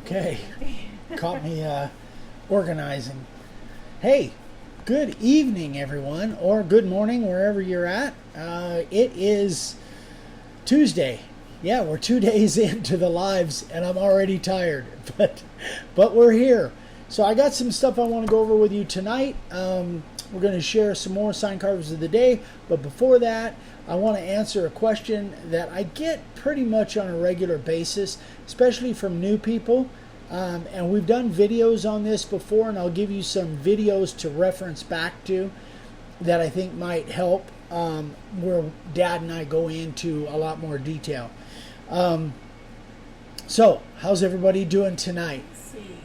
Okay, caught me organizing. Hey, good evening, everyone, or good morning, wherever you're at. It is Tuesday. Yeah, we're 2 days into the lives, and I'm already tired, but we're here. So I got some stuff I want to go over with you tonight. We're going to share some more sign carvers of the day, but before that, I want to answer a question that I get pretty much on a regular basis, especially from new people. And we've done videos on this before, and I'll give you some videos to reference back to that I think might help, where Dad and I go into a lot more detail. So, how's everybody doing tonight? Let's see.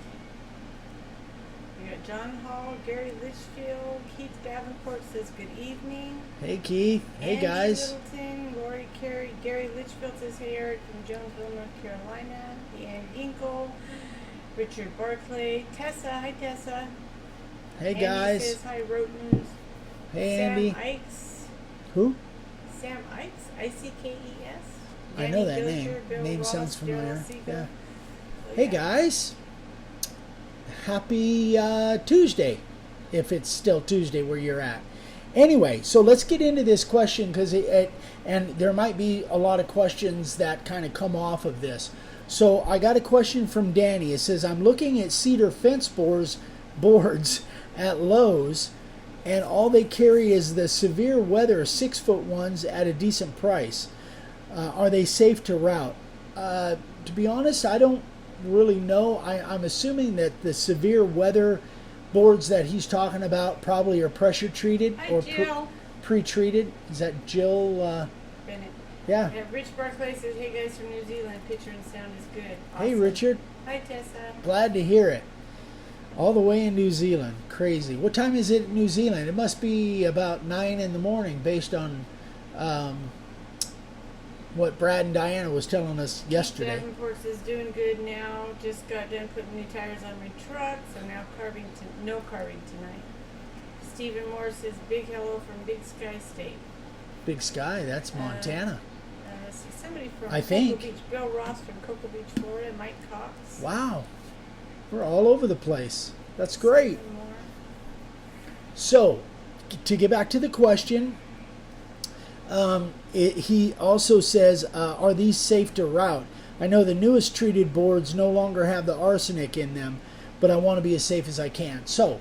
We got John Hall, Gary Litchfield, Keith Davenport says good evening. Hey Keith. Hey Andy guys. Littleton, Lori Carey, Gary Litchfield says hey Eric from Jonesville, North Carolina. Deanne Ginkle, Richard Barclay, Tessa, hi Tessa. Hey Andy guys. says hi Rotens. Hey Sam Andy. Ikes. Who? Sam Ikes, I-C-K-E-S. I know that Dozier, name. Bill Name Ross, sounds familiar. Daryl Siegel. Yeah. So, Hey yeah. guys. Happy Tuesday, if it's still Tuesday where you're at. Anyway, so let's get into this question, because and there might be a lot of questions that kind of come off of this. So I got a question from Danny. It says, I'm looking at cedar fence boards at Lowe's, and all they carry is the severe weather 6-foot ones at a decent price. Are they safe to route? To be honest, I don't really know. I'm assuming that the severe weather boards that he's talking about probably are pressure treated Hi, or Jill. pre-treated. Is that Jill? Bennett. Yeah. Rich Barclay says, hey guys from New Zealand, picture and sound is good. Hey Awesome. Richard, Hi Tessa. glad to hear it. All the way in New Zealand. Crazy. What time is it in New Zealand? It must be about 9 in the morning based on what Brad and Diana was telling us yesterday. Davenport says, doing good now. Just got done putting new tires on my truck, so now no carving tonight. Stephen Moore says, big hello from Big Sky State. Big Sky, that's Montana. See somebody from I Cocoa think. Beach, Bill Ross from Cocoa Beach, Florida, Mike Cox. Wow. We're all over the place. That's great. Stephen Moore. So, to get back to the question, he also says, are these safe to route? I know the newest treated boards no longer have the arsenic in them, but I want to be as safe as I can. So,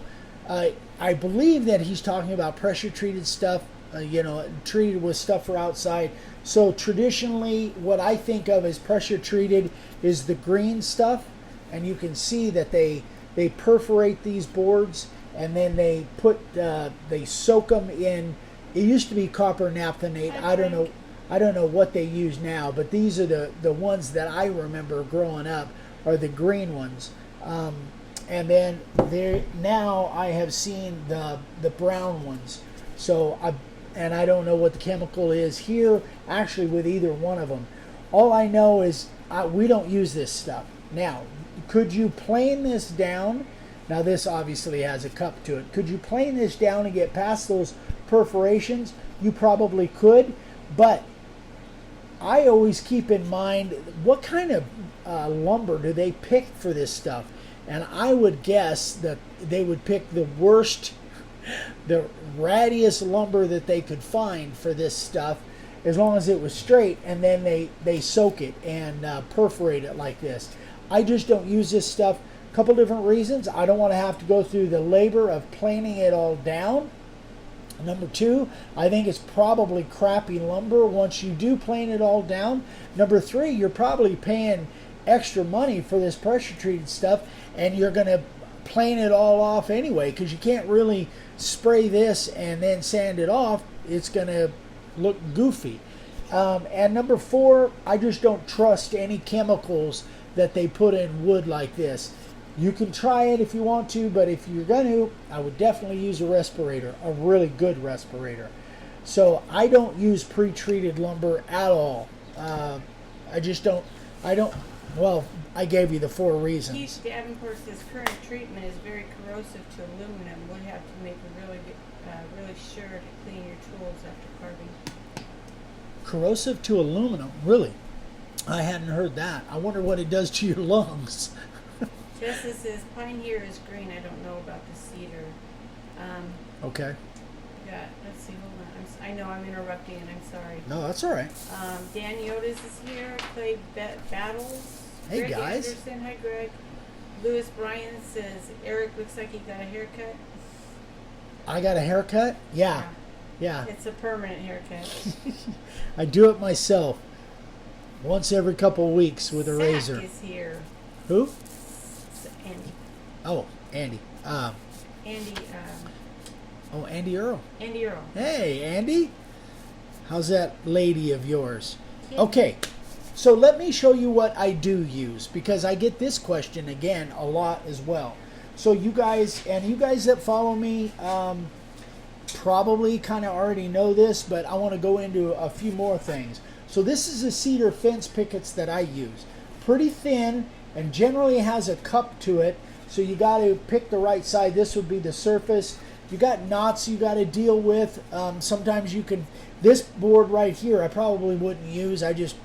I believe that he's talking about pressure treated stuff, treated with stuff for outside. So traditionally, what I think of as pressure treated is the green stuff, and you can see that they perforate these boards, and then they soak them in. It used to be copper naphthenate. I don't know what they use now, but these are the ones that I remember growing up are the green ones. And then now I have seen the brown ones. So I don't know what the chemical is here actually with either one of them. All I know is we don't use this stuff. Now, could you plane this down? Now this obviously has a cup to it. Could you plane this down and get past those perforations? You probably could, but I always keep in mind what kind of lumber do they pick for this stuff, and I would guess that they would pick the worst, the rattiest lumber that they could find for this stuff, as long as it was straight, and then they soak it and perforate it like this. I just don't use this stuff. A couple different reasons. I don't want to have to go through the labor of planing it all down. Number two, I think it's probably crappy lumber once you do plane it all down. Number three, you're probably paying extra money for this pressure treated stuff, and you're going to plane it all off anyway, because you can't really spray this and then sand it off. It's going to look goofy. And number four, I just don't trust any chemicals that they put in wood like this. You can try it if you want to, but if you're going to, I would definitely use a respirator, a really good respirator. So I don't use pre-treated lumber at all. I just don't, well, I gave you the 4 reasons. Keith Davenport says current treatment is very corrosive to aluminum. Would have to make a really sure to clean your tools after carving. Corrosive to aluminum, really? I hadn't heard that. I wonder what it does to your lungs. Jessica says pine here is green. I don't know about the cedar. Okay. Yeah, let's see, hold on. I know I'm interrupting and I'm sorry. No, that's all right. Dan Yodas is here. Clay Battles. Hey, Greg guys. Anderson. Hi, Greg. Louis Bryan says Eric looks like he got a haircut. I got a haircut? Yeah. Yeah. It's a permanent haircut. I do it myself. Once every couple of weeks with a Zach razor. is here. Who? Andy. Oh, Andy. Andy. Andy Earl. Andy Earl. Hey, Andy. How's that lady of yours? Yeah. Okay. So let me show you what I do use, because I get this question again a lot as well. So you guys that follow me probably kind of already know this, but I want to go into a few more things. So this is a cedar fence pickets that I use. Pretty thin and generally has a cup to it, so you got to pick the right side. This would be the surface. You got knots you got to deal with. Sometimes you can, this board right here I probably wouldn't use. I just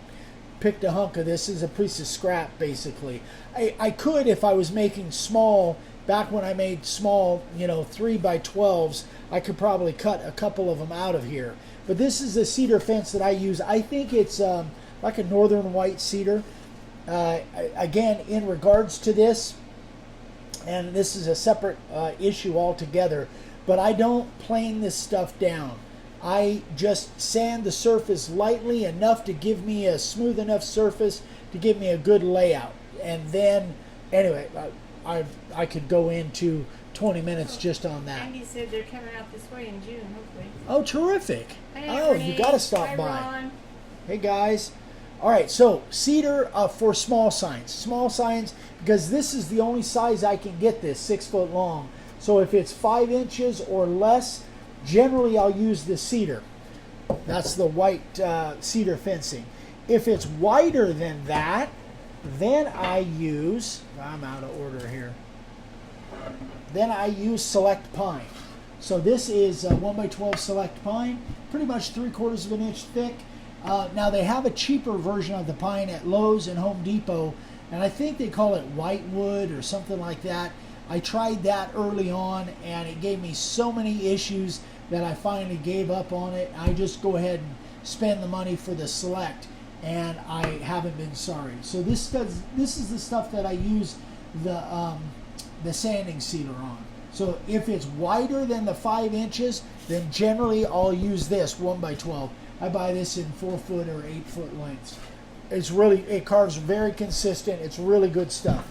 picked a hunk of this as a piece of scrap basically. I could, if I was making small, back when I made small, 3x12s, I could probably cut a couple of them out of here. But this is a cedar fence that I use. I think it's like a northern white cedar. Again, in regards to this, and this is a separate issue altogether, but I don't plane this stuff down. I just sand the surface lightly enough to give me a smooth enough surface to give me a good layout. And then, anyway, I could go into 20 minutes just on that. Andy said they're coming out this way in June, hopefully. Oh, terrific. Hey, Oh, Renee. you got to stop Hi, by. Ron. Hey, guys. All right, so cedar for small signs. Small signs, because this is the only size I can get this, 6 foot long. So if it's 5 inches or less, generally I'll use the cedar. That's the white cedar fencing. If it's wider than that, then I use, I'm out of order here, then I use select pine. So this is 1x12 select pine, pretty much 3/4 of an inch thick. Now they have a cheaper version of the pine at Lowe's and Home Depot, and I think they call it whitewood or something like that. I tried that early on and it gave me so many issues that I finally gave up on it. I just go ahead and spend the money for the select, and I haven't been sorry. So this is the stuff that I use the sanding sealer on. So if it's wider than the 5 inches, then generally I'll use this 1x12. I buy this in 4 foot or 8 foot lengths. It carves very consistent. It's really good stuff.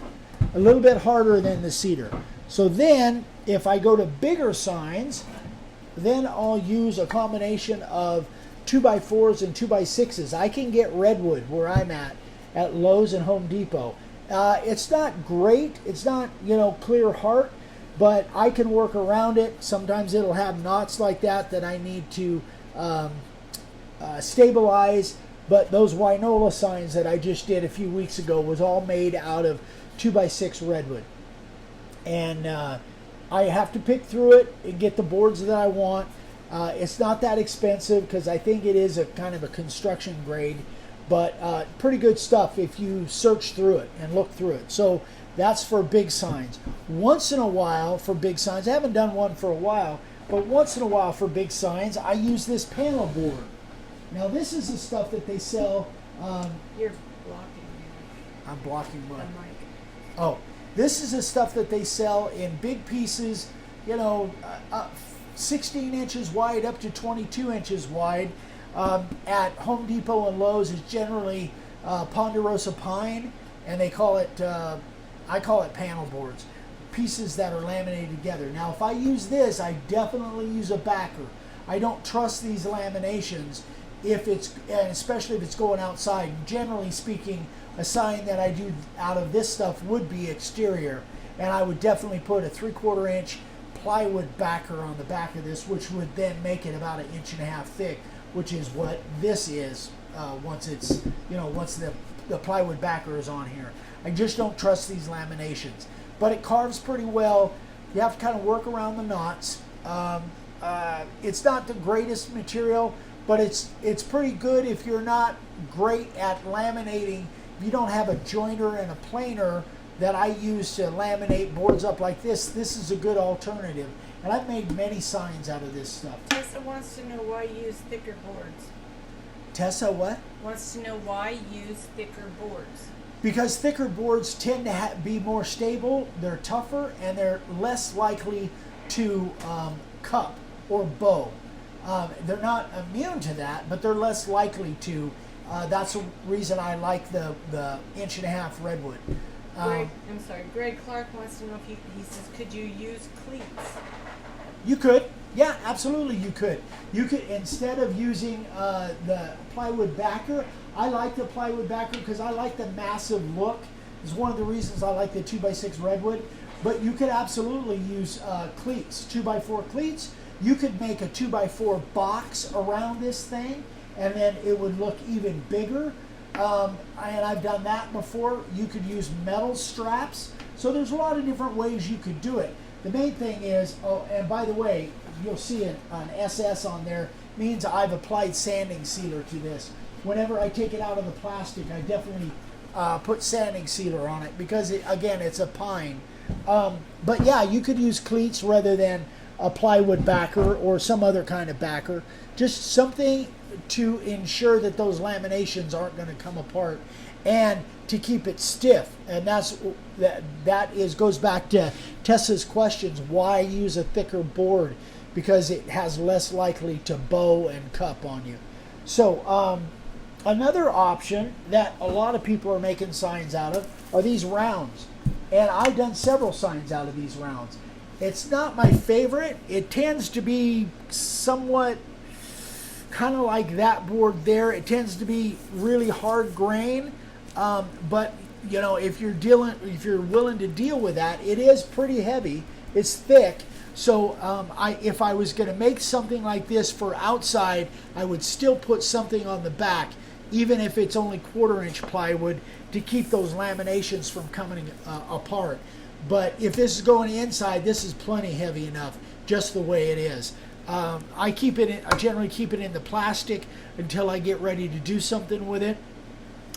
A little bit harder than the cedar. So then, if I go to bigger signs, then I'll use a combination of 2x4s and 2x6s. I can get Redwood where I'm at Lowe's and Home Depot. It's not great. It's not, clear heart, but I can work around it. Sometimes it'll have knots like that I need to stabilize. But those Winola signs that I just did a few weeks ago was all made out of 2x6 Redwood. And I have to pick through it and get the boards that I want. It's not that expensive because I think it is a kind of a construction grade, but pretty good stuff if you search through it and look through it. So that's for big signs. Once in a while for big signs, I haven't done one for a while, but once in a while for big signs, I use this panel board. Now this is the stuff that they sell. You're blocking me. I'm blocking what? The mic. Oh, this is the stuff that they sell in big pieces, 16 inches wide up to 22 inches wide. At Home Depot and Lowe's is generally ponderosa pine, and they call it, I call it panel boards, pieces that are laminated together. Now, if I use this, I definitely use a backer. I don't trust these laminations, especially if it's going outside. Generally speaking, a sign that I do out of this stuff would be exterior, and I would definitely put a 3/4 inch plywood backer on the back of this, which would then make it about 1.5 inches thick, which is what this is once it's, once the plywood backer is on here. I just don't trust these laminations, but it carves pretty well. You have to kind of work around the knots. It's not the greatest material, but it's pretty good if you're not great at laminating. If you don't have a jointer and a planer, that I use to laminate boards up like this is a good alternative. And I've made many signs out of this stuff. Tessa wants to know why you use thicker boards. Tessa, what? Wants to know why you use thicker boards. Because thicker boards tend to be more stable, they're tougher, and they're less likely to cup or bow. They're not immune to that, but they're less likely to. That's the reason I like the 1.5-inch Redwood. Greg Clark wants to know if he says, could you use cleats? You could. Yeah, absolutely you could. You could, instead of using the plywood backer, I like the plywood backer because I like the massive look. It's one of the reasons I like the 2x6 Redwood. But you could absolutely use cleats, 2x4 cleats. You could make a 2x4 box around this thing, and then it would look even bigger. And I've done that before. You could use metal straps. So there's a lot of different ways you could do it. The main thing is, oh, and by the way, you'll see an SS on there, means I've applied sanding sealer to this. Whenever I take it out of the plastic, I definitely put sanding sealer on it because, again, it's a pine. But yeah, you could use cleats rather than a plywood backer or some other kind of backer. Just something to ensure that those laminations aren't going to come apart and to keep it stiff. And goes back to Tessa's questions, why use a thicker board? Because it has less likely to bow and cup on you. So another option that a lot of people are making signs out of are these rounds. And I've done several signs out of these rounds. It's not my favorite. It tends to be somewhat kind of like that board there. It tends to be really hard grain. But you know, if you're willing to deal with that, it is pretty heavy. It's thick. So if I was going to make something like this for outside, I would still put something on the back, even if it's only 1/4-inch plywood, to keep those laminations from coming apart. But if this is going inside, this is plenty heavy enough, just the way it is. I generally keep it in the plastic until I get ready to do something with it.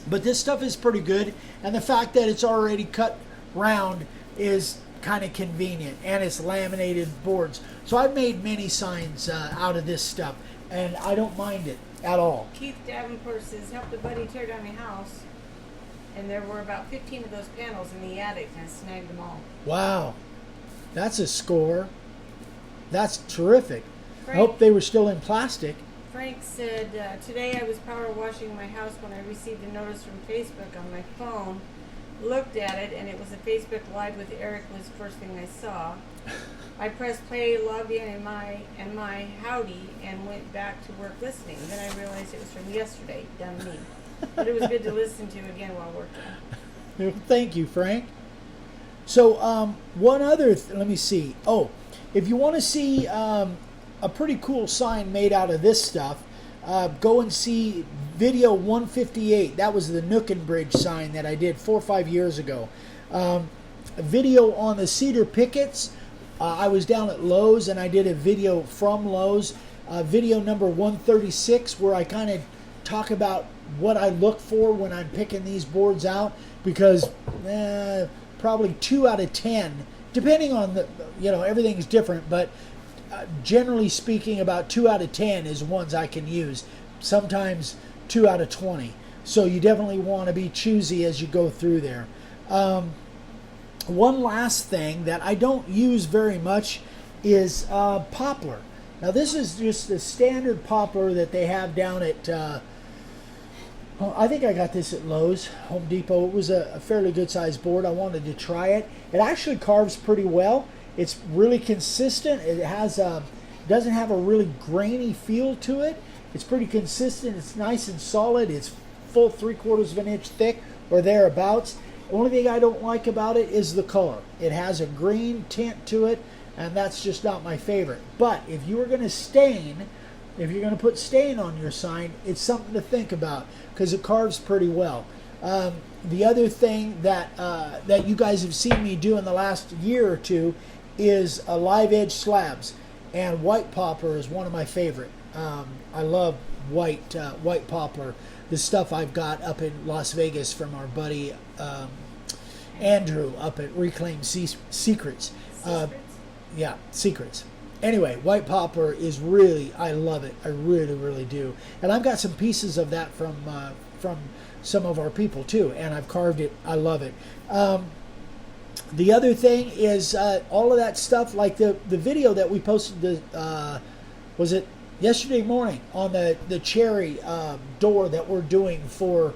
But this stuff is pretty good, and the fact that it's already cut round is kind of convenient, and it's laminated boards. So I've made many signs out of this stuff, and I don't mind it at all. Keith Davenport says, helped a buddy tear down a house, and there were about 15 of those panels in the attic, and I snagged them all. Wow, that's a score. That's terrific. Frank, I hope they were still in plastic. Frank said, today I was power washing my house when I received a notice from Facebook on my phone. Looked at it, and it was a Facebook Live with Eric was the first thing I saw. I pressed play, logged in and my howdy, and went back to work listening. Then I realized it was from yesterday, dumb me. But it was good to listen to again while working. Thank you, Frank. So one other, let me see. Oh, if you want to see a pretty cool sign made out of this stuff, go and see video 158. That was the Nook and Bridge sign that I did 4 or 5 years ago. A video on the cedar pickets. I was down at Lowe's and I did a video from Lowe's. Video number 136, where I kind of talk about what I look for when I'm picking these boards out, because probably 2 out of 10, depending on the, everything's different, but generally speaking, about 2 out of 10 is ones I can use. Sometimes 2 out of 20. So you definitely want to be choosy as you go through there. One last thing that I don't use very much is poplar. Now this is just the standard poplar that they have down at, I think I got this at Lowe's, Home Depot. It was a fairly good sized board. I wanted to try it. It actually carves pretty well. It's really consistent. It has doesn't have a really grainy feel to it. It's pretty consistent. It's nice and solid. It's full 3/4 of an inch thick or thereabouts. The only thing I don't like about it is the color. It has a green tint to it, and that's just not my favorite. But if you were going to stain, if you're going to put stain on your sign, it's something to think about because it carves pretty well. The other thing that you guys have seen me do in the last year or two is live edge slabs, and white poplar is one of my favorite. I love white poplar. The stuff I've got up in Las Vegas from our buddy Andrew up at Reclaim Secrets. Secrets? Yeah, Secrets. Anyway, white poplar is really, I love it. I really, really do. And I've got some pieces of that from some of our people too, and I've carved it. I love it. The other thing is all of that stuff, like the video that we posted, was it yesterday morning, on the cherry door that we're doing for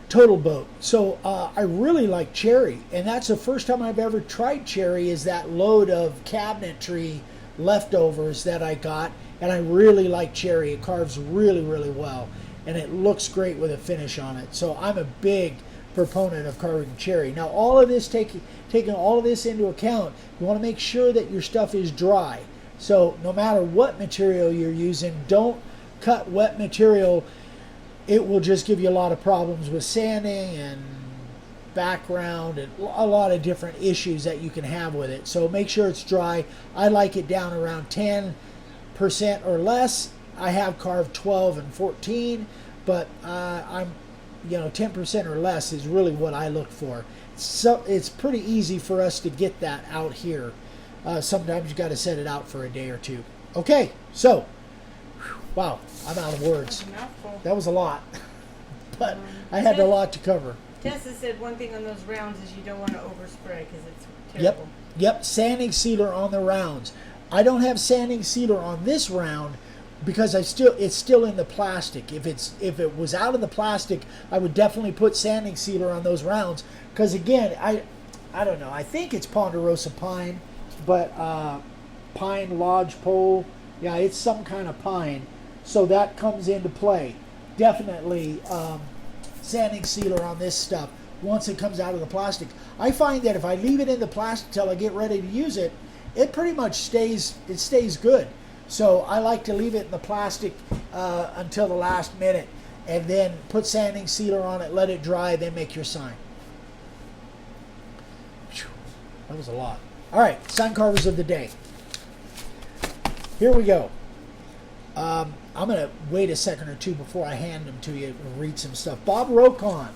Total Boat. So I really like cherry, and that's the first time I've ever tried cherry, is that load of cabinetry leftovers that I got, and I really like cherry. It carves really, really well, and it looks great with a finish on it. So I'm a big proponent of carving cherry. Now, all of this, taking all of this into account, you want to make sure that your stuff is dry. So no matter what material you're using, don't cut wet material. It will just give you a lot of problems with sanding and background and a lot of different issues that you can have with it. So make sure it's dry. I like it down around 10% or less. I have carved 12 and 14, but I'm 10% or less is really what I look for. So it's pretty easy for us to get that out here. Sometimes you got to set it out for a day or two. Okay, so wow, I'm out of words. That was a lot, but I had a lot to cover. Tessa said one thing on those rounds is you don't want to overspray because it's terrible. Yep, sanding sealer on the rounds. I don't have sanding sealer on this round because it's still in the plastic. If it was out of the plastic, I would definitely put sanding sealer on those rounds, because again, I don't know. I think it's ponderosa pine, but pine lodgepole. Yeah, it's some kind of pine, so that comes into play. Definitely sanding sealer on this stuff once it comes out of the plastic. I find that if I leave it in the plastic till I get ready to use it, it pretty much stays good. So I like to leave it in the plastic until the last minute, and then put sanding sealer on it, let it dry, then make your sign. That was a lot. All right, sign carvers of the day. Here we go. I'm going to wait a second or two before I hand them to you and read some stuff. Bob Rokon.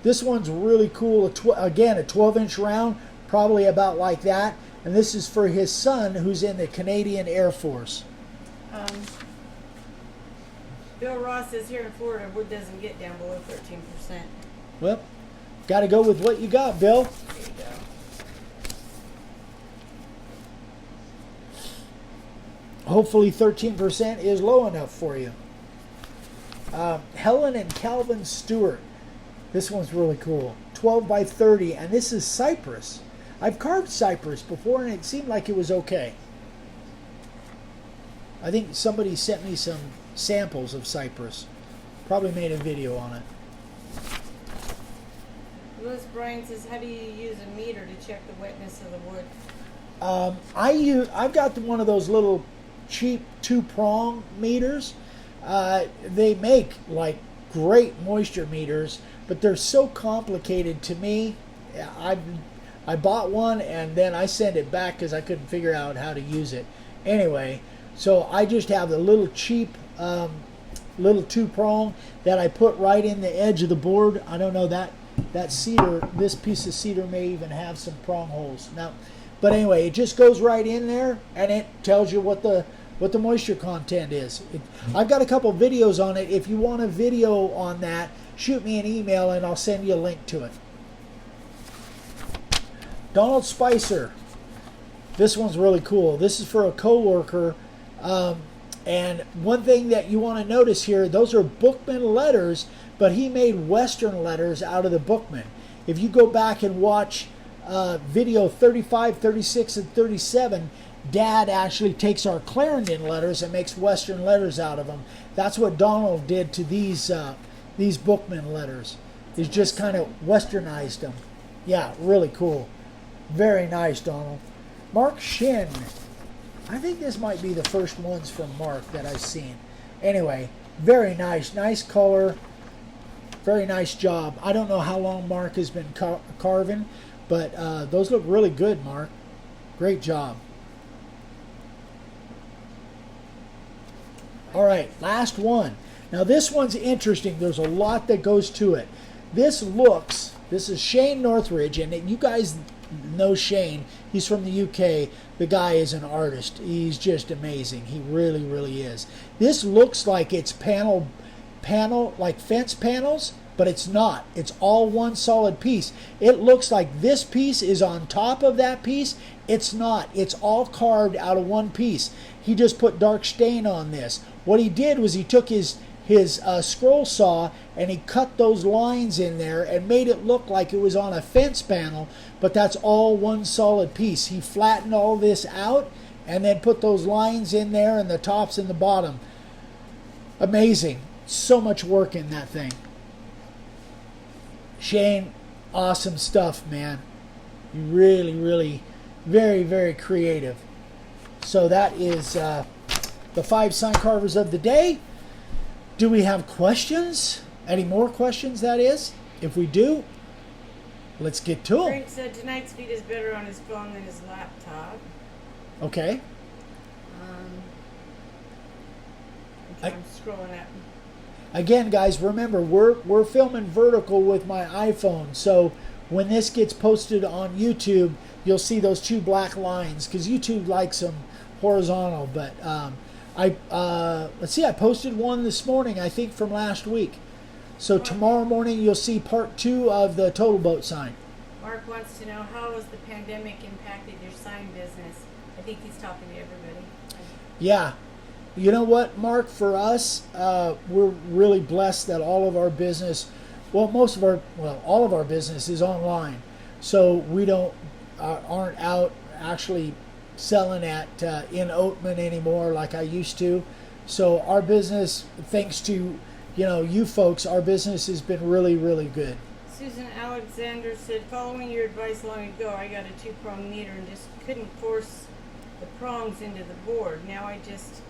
This one's really cool. Again, a 12-inch round, probably about like that. And this is for his son, who's in the Canadian Air Force. Bill Ross says here in Florida, wood doesn't get down below 13%. Well, got to go with what you got, Bill. There you go. Hopefully 13% is low enough for you. Helen and Calvin Stewart. This one's really cool. 12 by 30, and this is cypress. I've carved cypress before, and it seemed like it was okay. I think somebody sent me some samples of cypress. Probably made a video on it. Louis Bryan says, how do you use a meter to check the wetness of the wood? I've got one of those little cheap 2-prong meters. They make like great moisture meters, but they're so complicated to me. I bought one and then I sent it back because I couldn't figure out how to use it. Anyway, so I just have the little cheap little 2-prong that I put right in the edge of the board. I don't know, that cedar, this piece of cedar may even have some prong holes now. But anyway, it just goes right in there, and it tells you what the moisture content is. I've got a couple videos on it. If you want a video on that, shoot me an email and I'll send you a link to it. Donald Spicer. This one's really cool. This is for a coworker. And one thing that you want to notice here, those are Bookman letters, but he made Western letters out of the Bookman. If you go back and watch video 35, 36, and 37, Dad actually takes our Clarendon letters and makes Western letters out of them. That's what Donald did to these Bookman letters. He's just kind of westernized them. Yeah, really cool. Very nice, Donald. Mark Shin. I think this might be the first ones from Mark that I've seen. Anyway, very nice. Nice color. Very nice job. I don't know how long Mark has been carving, but those look really good, Mark. Great job. All right, last one. Now this one's interesting. There's a lot that goes to it. This looks This is Shane Northridge, and you guys know Shane. He's from the UK. The guy is an artist. He's just amazing. He really, really is. This looks like it's panel like fence panels, but it's not. It's all one solid piece. It looks like this piece is on top of that piece. It's not. It's all carved out of one piece. He just put dark stain on this. What he did was he took his scroll saw and he cut those lines in there and made it look like it was on a fence panel, but that's all one solid piece. He flattened all this out and then put those lines in there and the tops and the bottom. Amazing. So much work in that thing. Shane, awesome stuff, man. You really, really, very, very creative. So that is the 5 sign carvers of the day. Do we have questions? Any more questions, that is? If we do, let's get to them. Frank said tonight's speed is better on his phone than his laptop. Okay. I'm scrolling up. Again, guys, remember, we're filming vertical with my iPhone. So when this gets posted on YouTube, you'll see those 2 black lines because YouTube likes them horizontal. But let's see, I posted one this morning, I think from last week. So tomorrow morning you'll see part 2 of the total boat sign. Mark wants to know, how has the pandemic impacted your sign business? I think he's talking to everybody. Yeah. You know what, Mark, for us, we're really blessed that all of our business, all of our business is online. So we aren't out actually selling at in Oatman anymore like I used to. So our business, thanks to you folks, our business has been really, really good. Susan Alexander said, following your advice long ago, I got a 2-prong meter and just couldn't force the prongs into the board. Now I just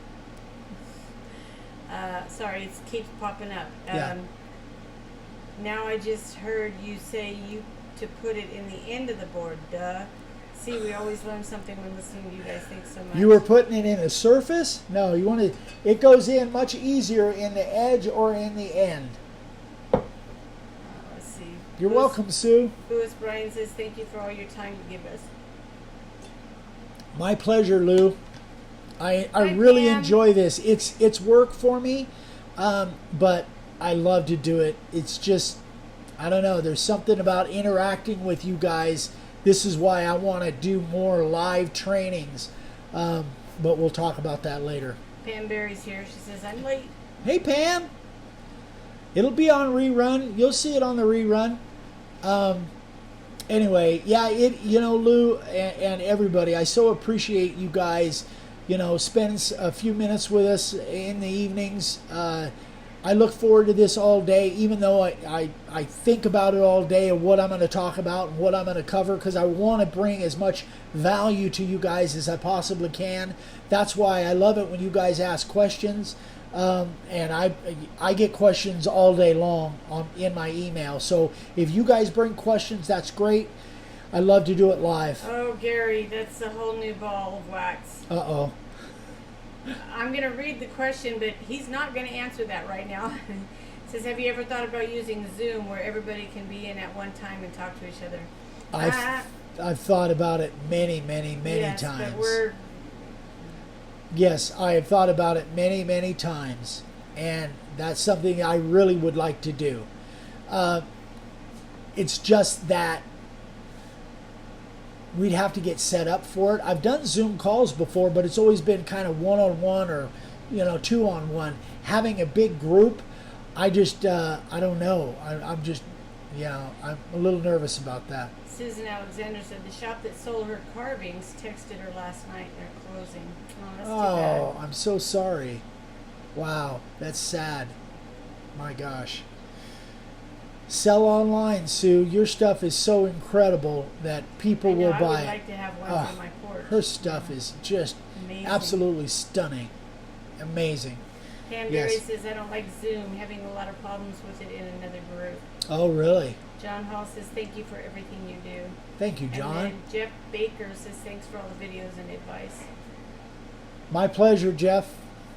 sorry, it keeps popping up. Now I just heard you say to put it in the end of the board. Duh. See, we always learn something when listening to you guys. Thanks so much. You were putting it in the surface? No, you want to. It goes in much easier in the edge or in the end. Let's see. You're welcome, Sue. Louis Bryan says, thank you for all your time to give us. My pleasure, Lou. I really Pam. enjoy this. It's work for me, but I love to do it. It's just, I don't know, there's something about interacting with you guys. This is why I want to do more live trainings, but we'll talk about that later. Pam Berry's here. She says, I'm late. Hey, Pam. It'll be on rerun. You'll see it on the rerun. Anyway, yeah, Lou and everybody, I so appreciate you guys, spending a few minutes with us in the evenings. I look forward to this all day, even though I think about it all day and what I'm going to talk about and what I'm going to cover, because I want to bring as much value to you guys as I possibly can. That's why I love it when you guys ask questions, and I get questions all day long in my email. So if you guys bring questions, that's great. I love to do it live. Oh, Gary, that's a whole new ball of wax. Uh-oh. I'm going to read the question, but he's not going to answer that right now. It says, have you ever thought about using Zoom where everybody can be in at one time and talk to each other? I've thought about it many, many, many yes, times. But yes, I have thought about it many, many times, and that's something I really would like to do. It's just that we'd have to get set up for it. I've done Zoom calls before, but it's always been kind of one-on-one or, 2-on-1. Having a big group, I just, I don't know. I'm just, I'm a little nervous about that. Susan Alexander said the shop that sold her carvings texted her last night. They're closing. Oh, that's too bad. I'm so sorry. Wow, that's sad. My gosh. Sell online, Sue. Your stuff is so incredible that people will buy it. I would like to have one on my porch. Her stuff is just absolutely stunning. Amazing. Pam Berry says, I don't like Zoom, having a lot of problems with it in another group. Oh, really? John Hall says, thank you for everything you do. Thank you, John. And then Jeff Baker says, thanks for all the videos and advice. My pleasure, Jeff.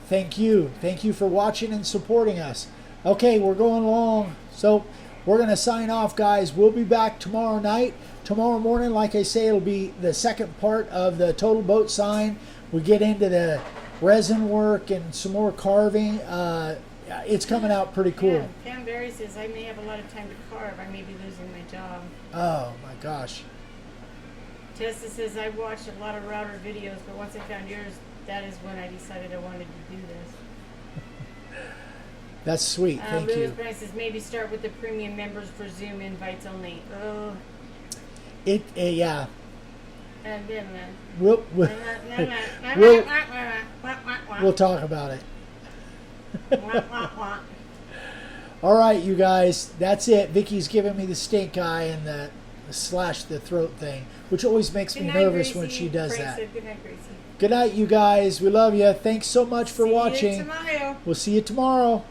Thank you. Thank you for watching and supporting us. Okay, we're going along. So we're going to sign off, guys. We'll be back tomorrow night. Tomorrow morning, like I say, it'll be the second part of the Total Boat sign. We get into the resin work and some more carving. It's coming out pretty cool. Yeah, Pam Barry says, I may have a lot of time to carve. I may be losing my job. Oh, my gosh. Tessa says, I watched a lot of router videos, but once I found yours, that is when I decided I wanted to do this. That's sweet. Thank Lewis you. Brian says, maybe start with the premium members for Zoom invites only. Oh. Yeah. And then, We'll talk about it. All right, you guys. That's it. Vicky's giving me the stink eye and the slash the throat thing, which always makes me nervous when she does that. Good night, Gracie. Good night, you guys. We love you. Thanks so much for watching. See you tomorrow. We'll see you tomorrow.